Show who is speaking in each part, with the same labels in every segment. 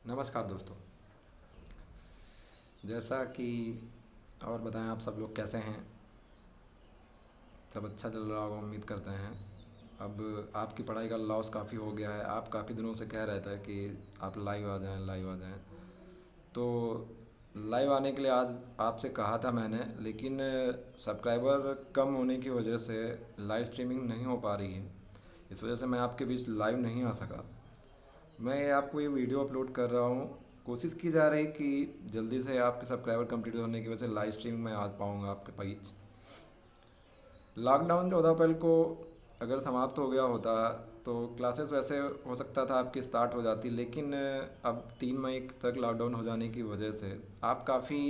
Speaker 1: नमस्कार दोस्तों। जैसा कि और बताएं, आप सब लोग कैसे हैं? सब अच्छा चल रहा होगा, उम्मीद करते हैं। अब आपकी पढ़ाई का लॉस काफ़ी हो गया है। आप काफ़ी दिनों से कह रहे थे कि आप लाइव आ जाएं, लाइव आ जाएं। तो लाइव आने के लिए आज आपसे कहा था मैंने, लेकिन सब्सक्राइबर कम होने की वजह से लाइव स्ट्रीमिंग नहीं हो पा रही है। इस वजह से मैं आपके बीच लाइव नहीं आ सका। मैं आपको ये वीडियो अपलोड कर रहा हूँ। कोशिश की जा रही कि जल्दी से आपके सब्सक्राइबर कंप्लीट होने की वजह से लाइव स्ट्रीम में आ पाऊँगा आपके पेज। लॉकडाउन 14 अप्रैल को अगर समाप्त हो गया होता तो क्लासेस वैसे हो सकता था आपकी स्टार्ट हो जाती, लेकिन अब 3 मई तक लॉकडाउन हो जाने की वजह से आप काफ़ी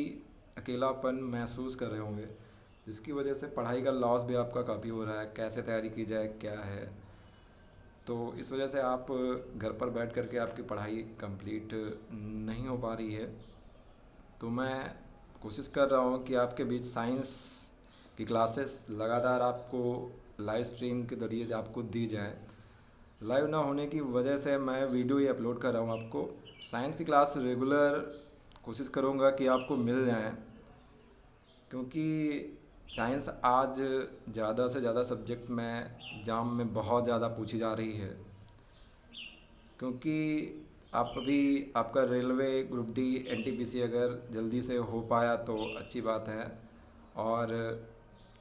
Speaker 1: अकेलापन महसूस कर रहे होंगे, जिसकी वजह से पढ़ाई का लॉस भी आपका काफ़ी हो रहा है। कैसे तैयारी की जाए, क्या है, तो इस वजह से आप घर पर बैठ कर के आपकी पढ़ाई कंप्लीट नहीं हो पा रही है। तो मैं कोशिश कर रहा हूँ कि आपके बीच साइंस की क्लासेस लगातार आपको लाइव स्ट्रीम के ज़रिए आपको दी जाए। लाइव ना होने की वजह से मैं वीडियो ही अपलोड कर रहा हूँ आपको। साइंस की क्लास रेगुलर कोशिश करूँगा कि आपको मिल जाएं, क्योंकि साइंस आज ज़्यादा से ज़्यादा सब्जेक्ट में एग्ज़ाम में बहुत ज़्यादा पूछी जा रही है। क्योंकि आप अभी आपका रेलवे ग्रुप डी एनटीपीसी अगर जल्दी से हो पाया तो अच्छी बात है। और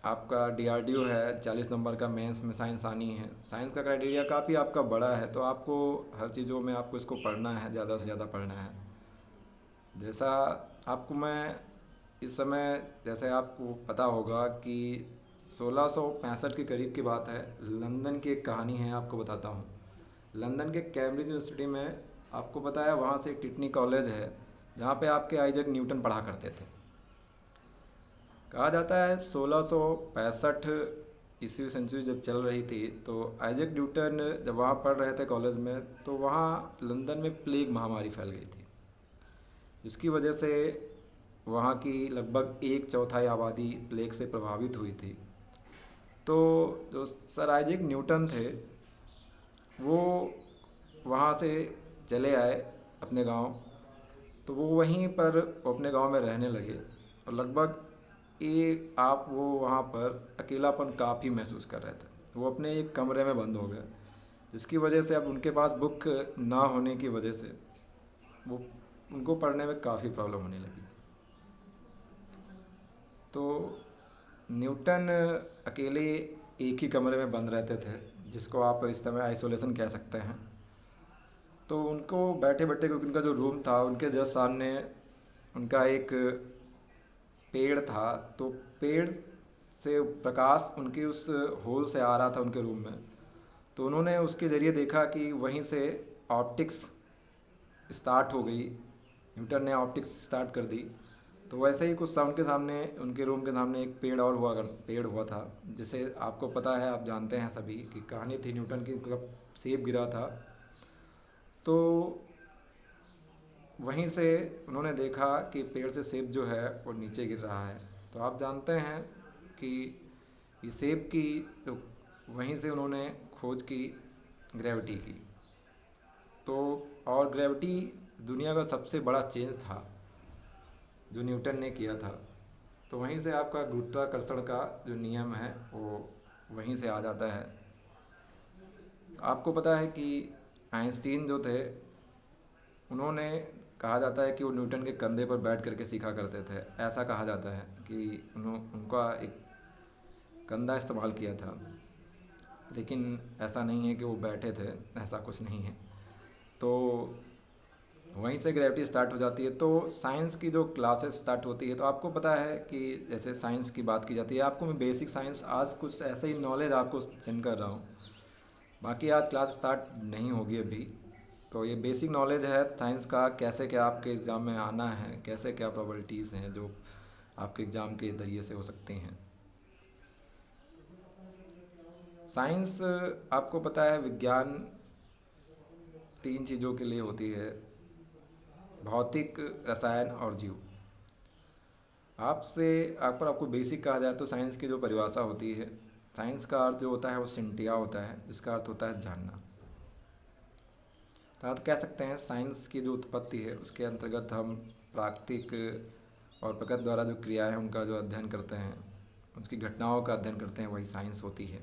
Speaker 1: आपका डीआरडीओ है, 40 नंबर का मेंस में साइंस आनी है। साइंस का क्राइटेरिया काफ़ी आपका बड़ा है, तो आपको हर चीज़ों में आपको इसको पढ़ना है, ज़्यादा से ज़्यादा पढ़ना है। जैसा आपको मैं इस समय, जैसे आपको पता होगा कि 1665 के करीब की बात है, लंदन की एक कहानी है, आपको बताता हूँ। लंदन के कैम्ब्रिज यूनिवर्सिटी में, आपको पता है, वहाँ से एक टिटनी कॉलेज है जहाँ पे आपके आइजैक न्यूटन पढ़ा करते थे। कहा जाता है 1665 ईस्वी सेंचुरी जब चल रही थी तो आइजैक न्यूटन जब वहाँ पढ़ रहे थे कॉलेज में, तो वहाँ लंदन में प्लेग महामारी फैल गई थी, जिसकी वजह से वहाँ की लगभग 1/4 आबादी प्लेग से प्रभावित हुई थी। तो जो सर आइजैक न्यूटन थे, वो वहाँ से चले आए अपने गांव। तो वो वहीं पर अपने गांव में रहने लगे, और लगभग एक आप वो वहाँ पर अकेलापन काफ़ी महसूस कर रहे थे। वो अपने एक कमरे में बंद हो गए, जिसकी वजह से अब उनके पास बुक ना होने की वजह से वो उनको पढ़ने में काफ़ी प्रॉब्लम होने लगी। तो न्यूटन अकेले एक ही कमरे में बंद रहते थे, जिसको आप इस समय आइसोलेशन कह सकते हैं। तो उनको बैठे बैठे, क्योंकि उनका जो रूम था उनके जस्ट सामने उनका एक पेड़ था, तो पेड़ से प्रकाश उनके उस होल से आ रहा था उनके रूम में। तो उन्होंने उसके ज़रिए देखा कि वहीं से ऑप्टिक्स स्टार्ट हो गई। न्यूटन ने ऑप्टिक्स स्टार्ट कर दी। तो वैसे ही कुछ उनके सामने, उनके रूम के सामने एक पेड़ हुआ था, जिसे आपको पता है, आप जानते हैं सभी कि कहानी थी न्यूटन की, उनका सेब गिरा था। तो वहीं से उन्होंने देखा कि पेड़ से सेब जो है वो नीचे गिर रहा है। तो आप जानते हैं कि ये सेब की जो, वहीं से उन्होंने खोज की ग्रेविटी की। तो और ग्रेविटी दुनिया का सबसे बड़ा चेंज था जो न्यूटन ने किया था। तो वहीं से आपका गुरुत्वाकर्षण का जो नियम है वो वहीं से आ जाता है। आपको पता है कि आइंस्टीन जो थे, उन्होंने, कहा जाता है कि वो न्यूटन के कंधे पर बैठ करके सीखा करते थे। ऐसा कहा जाता है कि उनका एक कंधा इस्तेमाल किया था, लेकिन ऐसा नहीं है कि वो बैठे थे, ऐसा कुछ नहीं है। तो वहीं से ग्रेविटी स्टार्ट हो जाती है। तो साइंस की जो क्लासेस स्टार्ट होती है, तो आपको पता है कि जैसे साइंस की बात की जाती है, आपको मैं बेसिक साइंस आज कुछ ऐसे ही नॉलेज आपको सेंड कर रहा हूँ। बाकी आज क्लास स्टार्ट नहीं होगी अभी। तो ये बेसिक नॉलेज है साइंस का, कैसे क्या आपके एग्ज़ाम में आना है, कैसे क्या प्रोबेबिलिटीज़ हैं जो आपके एग्ज़ाम के ज़रिए से हो सकती हैं। साइंस, आपको पता है, विज्ञान 3 चीज़ों के लिए होती है: भौतिक, रसायन और जीव। आपसे आपको बेसिक कहा जाए तो साइंस की जो परिभाषा होती है, साइंस का अर्थ जो होता है वो सिंटिया होता है, जिसका अर्थ होता है जानना। तो आप कह सकते हैं साइंस की जो उत्पत्ति है उसके अंतर्गत हम प्राकृतिक और प्रकृति द्वारा जो क्रियाएं हैं उनका जो अध्ययन करते हैं, उसकी घटनाओं का अध्ययन करते हैं, वही साइंस होती है।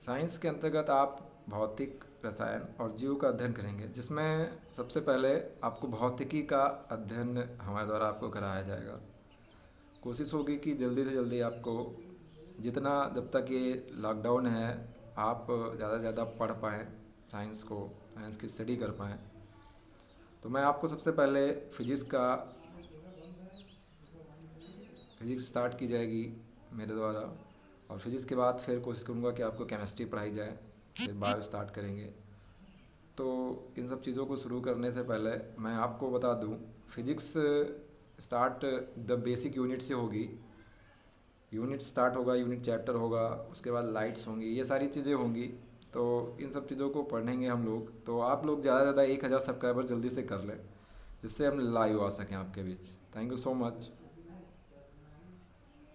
Speaker 1: साइंस के अंतर्गत आप भौतिक, रसायन और जीव का अध्ययन करेंगे, जिसमें सबसे पहले आपको भौतिकी का अध्ययन हमारे द्वारा आपको कराया जाएगा। कोशिश होगी कि जल्दी से जल्दी आपको जितना, जब तक ये लॉकडाउन है, आप ज़्यादा से ज़्यादा पढ़ पाएँ साइंस को, साइंस की स्टडी कर पाएँ। तो मैं आपको सबसे पहले फिजिक्स स्टार्ट की जाएगी मेरे द्वारा, और फिजिक्स के बाद फिर कोशिश करूँगा कि आपको केमिस्ट्री पढ़ाई जाए, फिर बायो स्टार्ट करेंगे। तो इन सब चीज़ों को शुरू करने से पहले मैं आपको बता दूं, physics start the basic unit से होगी। यूनिट स्टार्ट होगा, यूनिट चैप्टर होगा, उसके बाद लाइट्स होंगी, ये सारी चीज़ें होंगी। तो इन सब चीज़ों को पढ़ेंगे हम लोग। तो आप लोग ज़्यादा से ज़्यादा 1000 सब्सक्राइबर जल्दी से कर लें, जिससे हम लाइव आ सकें आपके बीच। Thank you so much.